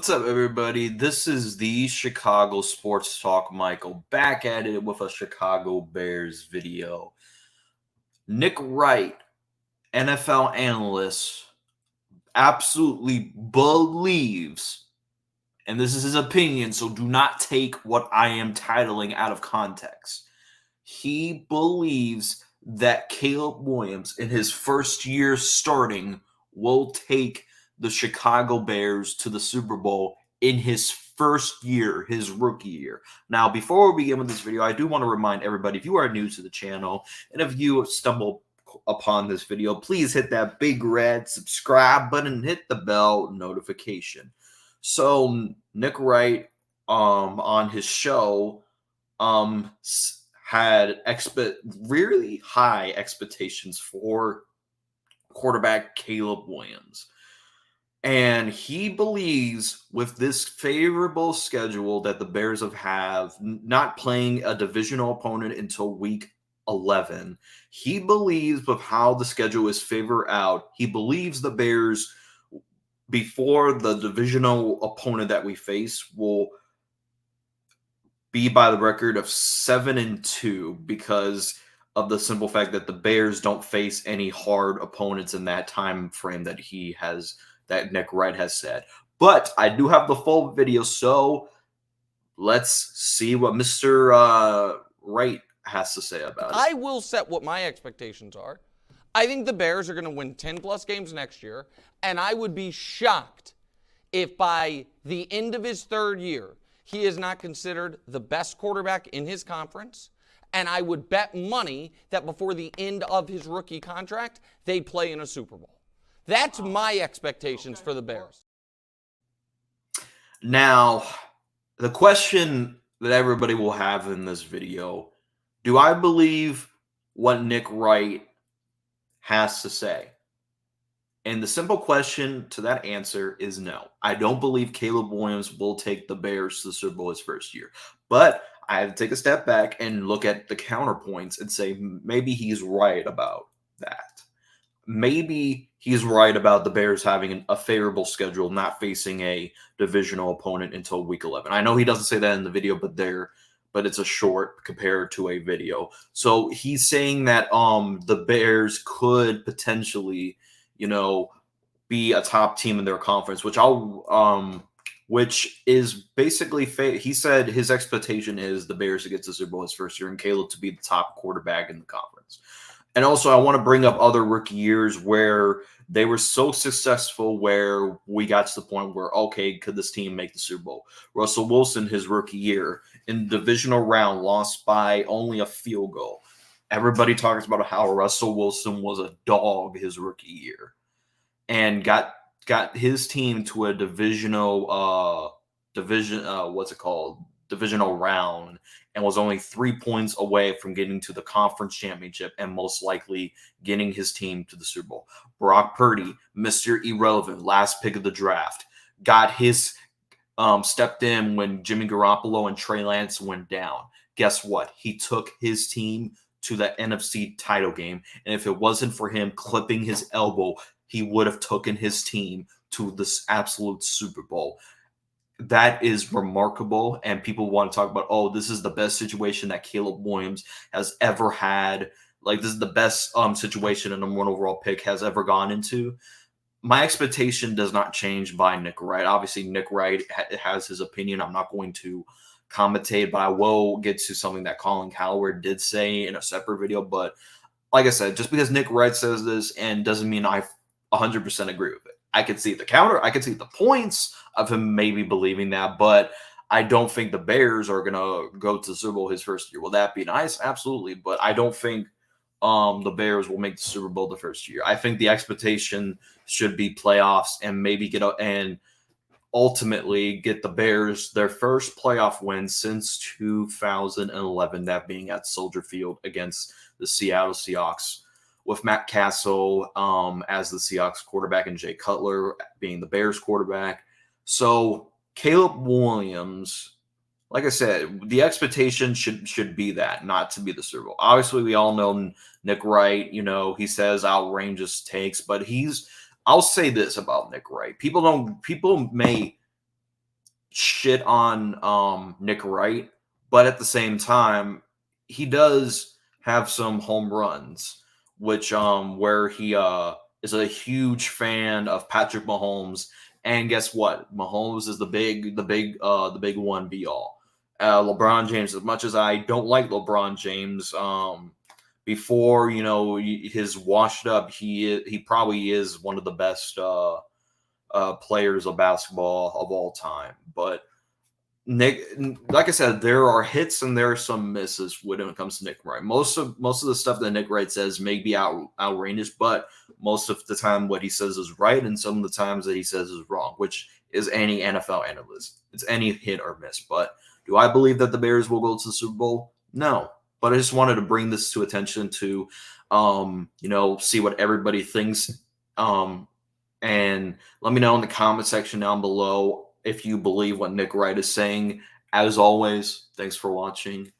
What's up, everybody? This is the Chicago Sports Talk Michael back at it with a Chicago Bears video. Nick Wright, NFL analyst, absolutely believes, and this is his opinion, so do not take what I am titling out of context. He believes that Caleb Williams, in his first year starting, will take the Chicago Bears to the Super Bowl in his first year, his rookie year. Now, before we begin with this video, I do want to remind everybody, if you are new to the channel, and if you stumble upon this video, please hit that big red subscribe button and hit the bell notification. So, Nick Wright, on his show, had really high expectations for quarterback Caleb Williams. And he believes with this favorable schedule that the Bears have not playing a divisional opponent until week 11, he believes with how the schedule is favored out, he believes the Bears, before the divisional opponent that we face, will be by the record of 7-2 because of the simple fact that the Bears don't face any hard opponents in that time frame that that Nick Wright has said. But I do have the full video, so let's see what Mr. Wright has to say about it. I will set what my expectations are. I think the Bears are going to win 10-plus games next year, and I would be shocked if by the end of his third year, he is not considered the best quarterback in his conference, and I would bet money that before the end of his rookie contract, they play in a Super Bowl. That's my expectations for the Bears. Now, the question that everybody will have in this video, do I believe what Nick Wright has to say? And the simple question to that answer is no. I don't believe Caleb Williams will take the Bears to the Super Bowl his first year. But I have to take a step back and look at the counterpoints and say maybe he's right about that. Maybe he's right about the Bears having a favorable schedule, not facing a divisional opponent until week 11. I know he doesn't say that in the video, but it's a short compared to a video. So he's saying that the Bears could potentially, be a top team in their conference, which is basically he said his expectation is the Bears to get to the Super Bowl his first year and Caleb to be the top quarterback in the conference. And also, I want to bring up other rookie years where they were so successful where we got to the point where, okay, could this team make the Super Bowl? Russell Wilson, his rookie year, in the divisional round, lost by only a field goal. Everybody talks about how Russell Wilson was a dog his rookie year and got his team to a divisional round and was only 3 points away from getting to the conference championship and most likely getting his team to the Super Bowl. Brock Purdy, Mr. Irrelevant, last pick of the draft, got his stepped in when Jimmy Garoppolo and Trey Lance went down. Guess what? He took his team to the NFC title game, and if it wasn't for him clipping his elbow, he would have taken his team to this absolute Super Bowl. That is remarkable, and people want to talk about, oh, this is the best situation that Caleb Williams has ever had. Like, this is the best situation a number one overall pick has ever gone into. My expectation does not change by Nick Wright. Obviously, Nick Wright has his opinion. I'm not going to commentate, but I will get to something that Colin Cowherd did say in a separate video. But like I said, just because Nick Wright says this and doesn't mean I 100% agree with it. I could see the counter. I could see the points of him maybe believing that, but I don't think the Bears are going to go to the Super Bowl his first year. Will that be nice? Absolutely. But I don't think the Bears will make the Super Bowl the first year. I think the expectation should be playoffs and maybe ultimately get the Bears their first playoff win since 2011, that being at Soldier Field against the Seattle Seahawks, with Matt Castle as the Seahawks quarterback and Jay Cutler being the Bears quarterback. So Caleb Williams, like I said, the expectation should be that, not to be the Super Bowl. Obviously, we all know Nick Wright, he says outrageous takes, but I'll say this about Nick Wright. People may shit on Nick Wright, but at the same time, he does have some home runs, which where he is a huge fan of Patrick Mahomes. And guess what? Mahomes is the big one be all. LeBron James, as much as I don't like LeBron James, before his washed up, he probably is one of the best players of basketball of all time. But Nick, like I said, there are hits and there are some misses when it comes to Nick Wright. Most of the stuff that Nick Wright says may be outrageous, but most of the time what he says is right, and some of the times that he says is wrong, which is any NFL analyst. It's any hit or miss. But do I believe that the Bears will go to the Super Bowl? No. But I just wanted to bring this to attention to, see what everybody thinks. And let me know in the comment section down below if you believe what Nick Wright is saying. As always, thanks for watching.